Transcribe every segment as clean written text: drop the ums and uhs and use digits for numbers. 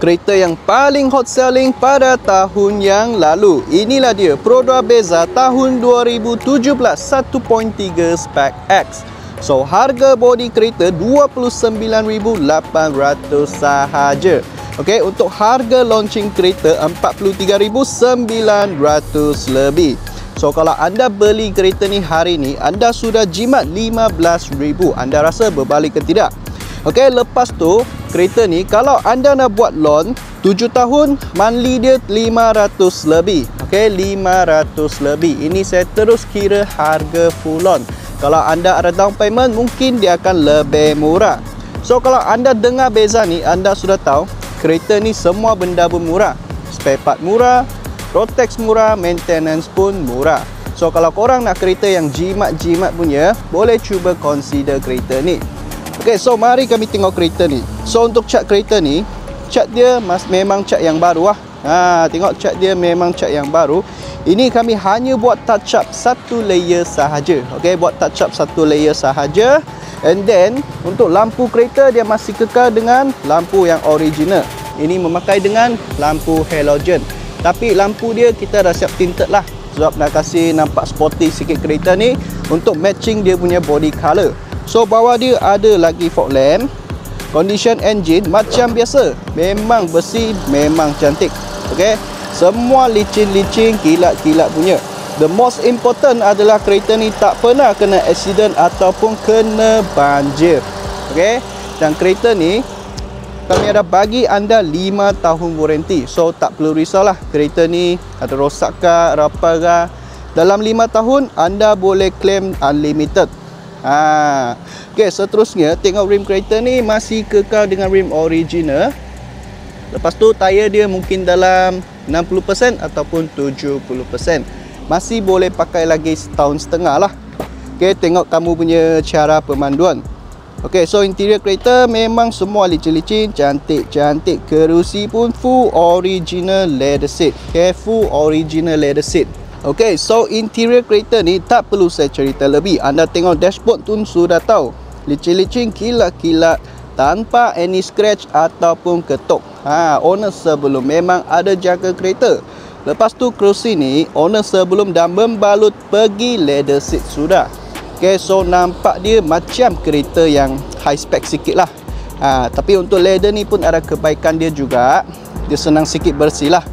kereta yang paling hot selling pada tahun yang lalu. Inilah dia Prodra Bezza tahun 2017 1.3 Spec X. So harga bodi kereta 29,800 sahaja. Okey, untuk harga launching kereta 43,900 lebih. So kalau anda beli kereta ni hari ni, anda sudah jimat 15,000. Anda rasa berbalik ke tidak? Okey, lepas tu kereta ni kalau anda nak buat loan 7 tahun, monthly dia 500 lebih. Okey, 500 lebih. Ini saya terus kira harga full loan. Kalau anda ada down payment, mungkin dia akan lebih murah. So kalau anda dengar Bezza ni, anda sudah tahu kereta ni semua benda pun murah. Spare part murah, Rotex murah, maintenance pun murah. So kalau korang nak kereta yang jimat-jimat punya, boleh cuba consider kereta ni. Okay, so mari kami tengok kereta ni. So untuk cat kereta ni, cat dia memang cat yang baru lah. Tengok cat dia memang cat yang baru. Ini kami hanya buat touch up satu layer sahaja. Okay, buat touch up satu layer sahaja. And then untuk lampu kereta dia masih kekal dengan lampu yang original. Ini memakai dengan lampu halogen. Tapi lampu dia kita dah siap tinted lah, sebab nak kasih nampak sporty sikit kereta ni untuk matching dia punya body colour. So bawah dia ada lagi fog lamp. Condition engine macam biasa, memang bersih, memang cantik. Okay, semua licin-licin, kilat-kilat punya. The most important adalah kereta ni tak pernah kena accident ataupun kena banjir. Okay, dan kereta ni kami ada bagi anda 5 tahun warranty. So tak perlu risaulah, kereta ni ada rosak ke apa ke, dalam 5 tahun anda boleh claim unlimited. Okay, seterusnya tengok rim kereta ni masih kekal dengan rim original. Lepas tu tayar dia mungkin dalam 60% ataupun 70%. Masih boleh pakai lagi setahun setengah lah. Okay, tengok kamu punya cara pemanduan. Okay, so interior kereta memang semua licin-licin, cantik-cantik. Kerusi pun full original leather seat. Okay, full original leather seat. Okay, so interior kereta ni tak perlu saya cerita lebih. Anda tengok dashboard pun sudah tahu. Licin-licin, kilat-kilat, tanpa any scratch ataupun ketuk. Owner sebelum memang ada jaga kereta. Lepas tu kerusi ni, owner sebelum dah membalut pergi leather seat sudah. Okay, so nampak dia macam kereta yang high spec sikit lah. Tapi untuk leather ni pun ada kebaikan dia juga. Dia senang sikit bersih lah,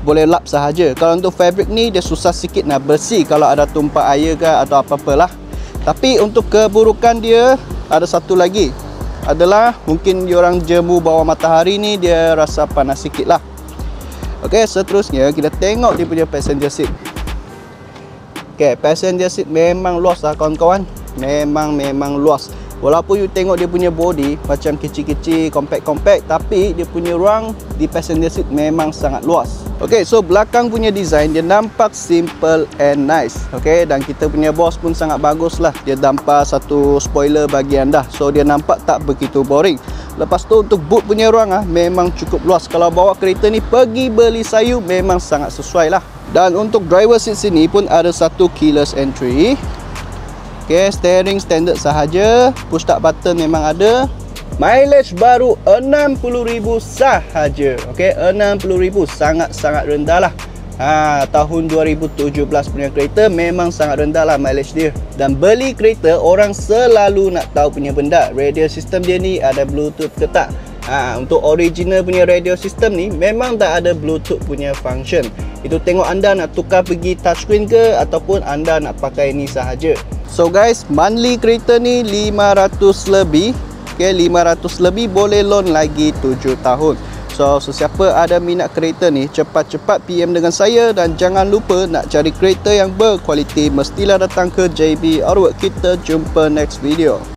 boleh lap sahaja. Kalau untuk fabric ni dia susah sikit nak bersih kalau ada tumpah air ke atau apa-apalah. Tapi untuk keburukan dia ada satu lagi, adalah mungkin diorang jemu bawah matahari ni dia rasa panas sikit lah. Okay, seterusnya kita tengok dia punya passenger seat. Okay, passenger seat memang luas lah kawan-kawan. Memang luas. Walaupun you tengok dia punya body macam kecil-kecil, compact-compact, tapi dia punya ruang di passenger seat memang sangat luas. Okay, so belakang punya design dia nampak simple and nice. Okay, dan kita punya bos pun sangat bagus lah. Dia dampar satu spoiler bagi anda. So dia nampak tak begitu boring. Lepas tu untuk boot punya ruang memang cukup luas. Kalau bawa kereta ni pergi beli sayur memang sangat sesuai lah. Dan untuk driver seat sini pun ada satu keyless entry. Okay, steering standard sahaja. Push start button memang ada. Mileage baru 60,000 sahaja. Okay, 60,000 sangat-sangat rendah lah. Tahun 2017 punya kereta memang sangat rendah lah mileage dia. Dan beli kereta orang selalu nak tahu punya benda, radio system dia ni ada Bluetooth ke tak. Untuk original punya radio system ni memang tak ada Bluetooth punya function. Itu tengok anda nak tukar pergi touchscreen ke ataupun anda nak pakai ni sahaja. So guys, monthly kereta ni 500 lebih. Okay, 500 lebih boleh loan lagi 7 tahun. So sesiapa ada minat kereta ni, cepat-cepat PM dengan saya. Dan jangan lupa nak cari kereta yang berkualiti, mestilah datang ke JB Autoworks. Kita jumpa next video.